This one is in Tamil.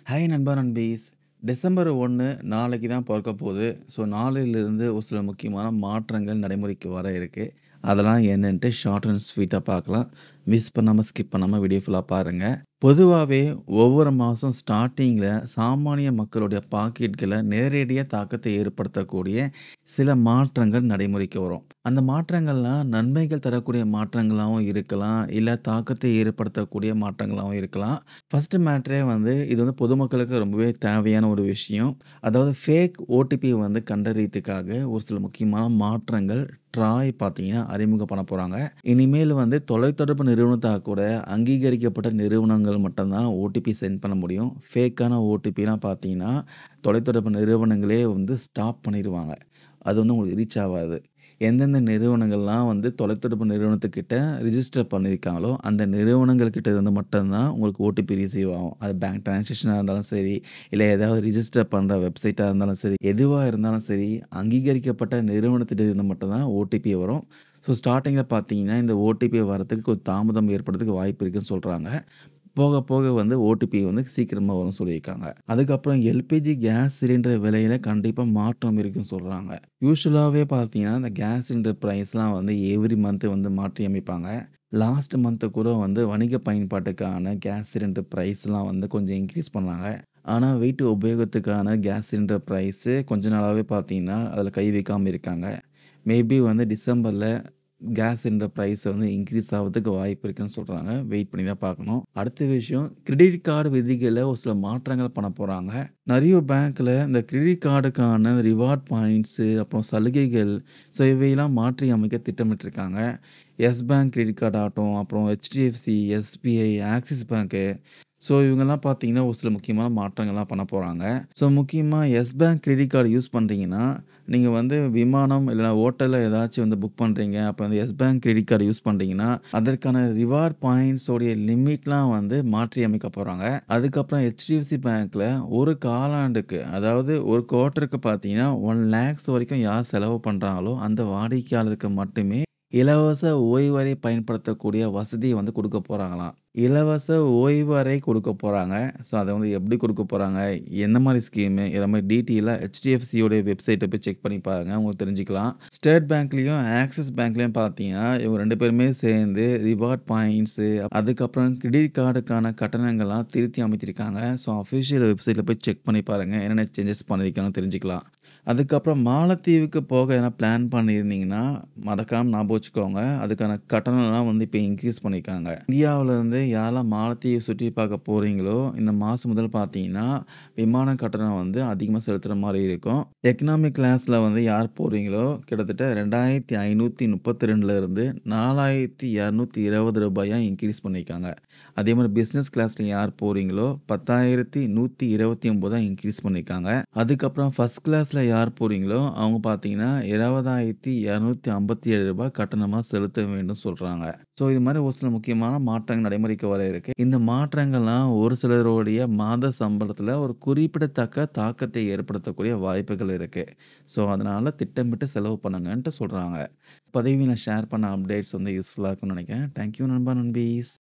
ஹாய் நண்பா நண்பீஸ். டிசம்பர் 1 நாளைக்கு தான் பொறக்க போது. ஸோ நாளையிலிருந்து ஒரு சில முக்கியமான மாற்றங்கள் நடைமுறைக்கு வர இருக்கு. அதெல்லாம் என்னன்ட்டு ஷார்ட் அண்ட் ஸ்வீட்டா பார்க்கலாம். மிஸ் பண்ணாம, ஸ்கிப் பண்ணாம வீடியோ ஃபுல்லா பாருங்க. பொதுவாவே ஒவ்வொரு மாசம் ஸ்டார்ட்டிங்ல சாமானிய மக்களுடைய பாக்கெட்கள நேரடியா தாக்கத்தை ஏற்படுத்தக்கூடிய சில மாற்றங்கள் நடைமுறைக்கு வரும். அந்த மாற்றங்கள்லாம் நன்மைகள் தரக்கூடிய மாற்றங்களாவும் இருக்கலாம். இல்ல தாக்கத்தை ஏற்படுத்தக்கூடிய மாற்றங்களாவும் இருக்கலாம். ஃபர்ஸ்ட்டு மேட்டரே வந்து இது வந்து பொதுமக்களுக்கு ரொம்பவே தேவையான ஒரு விஷயம். அதாவது ஃபேக் ஓடிபி வந்து கண்டறியதுக்காக ஒரு சில முக்கியமான மாற்றங்கள் ட்ராய் பார்த்தீங்கன்னா, அறிமுகம் பண்ண போறாங்க. இனிமேல் வந்து தொலைத்தொடர்பு நிறுவனத்தா கூட அங்கீகரிக்கப்பட்ட நிறுவனங்கள் மட்டும் தான் ஓடிபி சென்ட் பண்ண முடியும். ஃபேக்கான ஓடிபிலாம் பார்த்தீங்கன்னா, தொலைத்தொடர்பு நிறுவனங்களே வந்து ஸ்டாப் பண்ணிருவாங்க. அது வந்து உங்களுக்கு ரீச் ஆவாது. எந்தெந்த நிறுவனங்கள்லாம் வந்து தொலைத்தொடர்பு நிறுவனத்துக்கிட்ட ரிஜிஸ்டர் பண்ணியிருக்காங்களோ, அந்த நிறுவனங்கள் கிட்ட இருந்து மட்டும் தான் உங்களுக்கு ஓடிபி ரிசீவ் ஆகும். அது பேங்க் டிரான்சாக்ஷனா இருந்தாலும் சரி, இல்ல ஏதாவது ரிஜிஸ்டர் பண்ற வெப்சைட்டா இருந்தாலும் சரி, எதுவா இருந்தாலும் சரி, அங்கீகரிக்கப்பட்ட நிறுவனத்திட்ட இருந்து மட்டும் தான் ஓடிபி வரும். ஸோ ஸ்டார்ட்டிங்ல பார்த்தீங்கன்னா, இந்த ஓடிபி வரதுக்கு கொஞ்சம் தாமதம் ஏற்படுறதுக்கு வாய்ப்பு இருக்குன்னு சொல்றாங்க. போக, போக வந்து ஓடிபி வந்து சீக்கிரமா வரும்னு சொல்லியிருக்காங்க. அதுக்கப்புறம் எல்பிஜி கேஸ் சிலிண்டர் விலையில கண்டிப்பா மாற்றம் இருக்குன்னு சொல்றாங்க. யூசுவலாவே பார்த்தீங்கன்னா, இந்த கேஸ் சிலிண்டர் பிரைஸ்லாம் வந்து எவ்ரி மந்த் வந்து மாற்றி அமைப்பாங்க. லாஸ்ட் மந்த் கூட வந்து வணிக பயன்பாட்டுக்கான கேஸ் சிலிண்டர் பிரைஸ்லாம் வந்து கொஞ்சம் இன்க்ரீஸ் பண்ணாங்க. ஆனா, வீட்டு உபயோகத்துக்கான கேஸ் சிலிண்டர் பிரைஸு கொஞ்ச நாளாவே பார்த்தீங்கன்னா, அதில கை வைக்காம இருக்காங்க. மேபி வந்து டிசம்பர்ல கேஸ் சிலிண்டர் பிரைஸ் வந்து இன்க்ரீஸ் ஆவதுக்கு வாய்ப்பு இருக்குன்னு சொல்றாங்க. வெயிட் பண்ணி தான் பார்க்கணும். அடுத்த விஷயம் கிரெடிட் கார்டு விதிகள ஒரு சில மாற்றங்கள் பண்ண போறாங்க. நெறைய பேங்க்ல இந்த கிரெடிட் கார்டுக்கான ரிவார்ட் பாயிண்ட்ஸு, அப்புறம் சலுகைகள், ஸோ இவையெல்லாம் மாற்றி அமைக்க திட்டமிட்டுருக்காங்க. எஸ் பேங்க் கிரெடிட் கார்ட் ஆகட்டும், அப்புறம் HDFC, SBI, ஆக்சிஸ் பேங்க்கு, ஸோ இவங்கலாம் பார்த்தீங்கன்னா, ஒரு சில முக்கியமான மாற்றங்கள்லாம் பண்ண போறாங்க. ஸோ முக்கியமா Yes Bank credit card use பண்றீங்கன்னா, நீங்க வந்து விமானம் இல்லன்னா ஹோட்டல்ல ஏதாச்சும் வந்து புக் பண்றீங்க. அப்ப வந்து Yes Bank credit card use பண்றீங்கன்னா, அதற்கான ரிவார்ட் பாயிண்ட்ஸ் உடைய லிமிட்லாம் வந்து மாற்றி அமைக்க போறாங்க. அதுக்கப்புறம் HDFC பேங்க்ல ஒரு காலாண்டுக்கு, அதாவது ஒரு குவார்ட்டருக்கு பார்த்தீங்கன்னா, 1,00,000 வரைக்கும் யார் செலவு பண்றாங்களோ, அந்த வாடிக்கையாளருக்கு மட்டுமே இலவச ஓய்வறை பயன்படுத்தக்கூடிய வசதிய வந்து குடுக்க போறாங்களாம். இலவச ஓய்வறை குடுக்க போறாங்க. ஸோ, அத வந்து எப்படி குடுக்க போறாங்க? என்ன மாரி ஸ்கீமு? இத மாரி டீட்டெயிலா HDFC உடைய வெப்சைட்ட போய் செக் பண்ணி பாருங்க. உங்களுக்கு தெரிஞ்சுக்கலாம். ஸ்டேட் பேங்க்லயும், ஆக்சிஸ் பேங்க்லயும் பார்த்தீங்கன்னா, இவங்க 2 பேருமே சேர்ந்து ரிவார்ட் பாயிண்ட்ஸு, அதுக்கப்புறம் கிரெடிட் கார்டுக்கான கட்டணங்கள்லாம் திருத்தி அமைத்திருக்காங்க. ஸோ, அஃபிஷியல் வெப்சைட்ல போய் செக் பண்ணி பாருங்க. என்னென்ன சேஞ்சஸ் பண்ணியிருக்காங்கன்னு தெரிஞ்சுக்கலாம். அதுக்கப்புறம் மாலத்தீவுக்கு போக எதனா பிளான் பண்ணியிருந்தீங்கன்னா, மறக்காம ஞாபகம் வச்சுக்கோங்க. அதுக்கான கட்டணம்லாம் வந்து இப்ப இன்கிரீஸ் பண்ணியிருக்காங்க. இந்தியாவுலருந்து யாரெல்லாம் மாலத்தீவு சுற்றி பார்க்க போறீங்களோ, இந்த மாசம் முதல் பார்த்தீங்கன்னா, விமான கட்டணம் வந்து அதிகமா செலுத்துற மாரி இருக்கும். எக்கனாமி கிளாஸ்ல வந்து யார் போறீங்களோ, கிட்டத்தட்ட ரூ. 2,532 இருந்து ரூ. 4,220 இன்கிரீஸ் பண்ணியிருக்காங்க. அதே மாரி பிசினஸ் கிளாஸ்ல யார் போறீங்களோ, 10,129 இன்கிரீஸ் பண்ணியிருக்காங்க. அதுக்கப்புறம் ஃபர்ஸ்ட் கிளாஸ்ல யார் போறீங்களோ, அவங்க பார்த்தீங்கன்னா, ரூ. 20,257 கட்டணமா செலுத்த வேண்டும் சொல்றாங்க. ஸோ, இது மாரி ஒரு சில முக்கியமான மாற்றங்கள் நடைமுறைக்கு வர இருக்கு. இந்த மாற்றங்கள்லாம் ஒரு சிலருடைய மாத சம்பளத்தில ஒரு குறிப்பிடத்தக்க தாக்கத்தை ஏற்படுத்தக்கூடிய வாய்ப்புகள் இருக்கு. ஸோ, அதனால திட்டமிட்டு செலவு பண்ணுங்கன்ட்டு சொல்றாங்க. பதிவில ஷேர் பண்ண அப்டேட்ஸ் வந்து யூஸ்ஃபுல்லா இருக்கும்னு நெனைக்கிறேன். தேங்க் யூ நண்பா, நண்பீஸ்.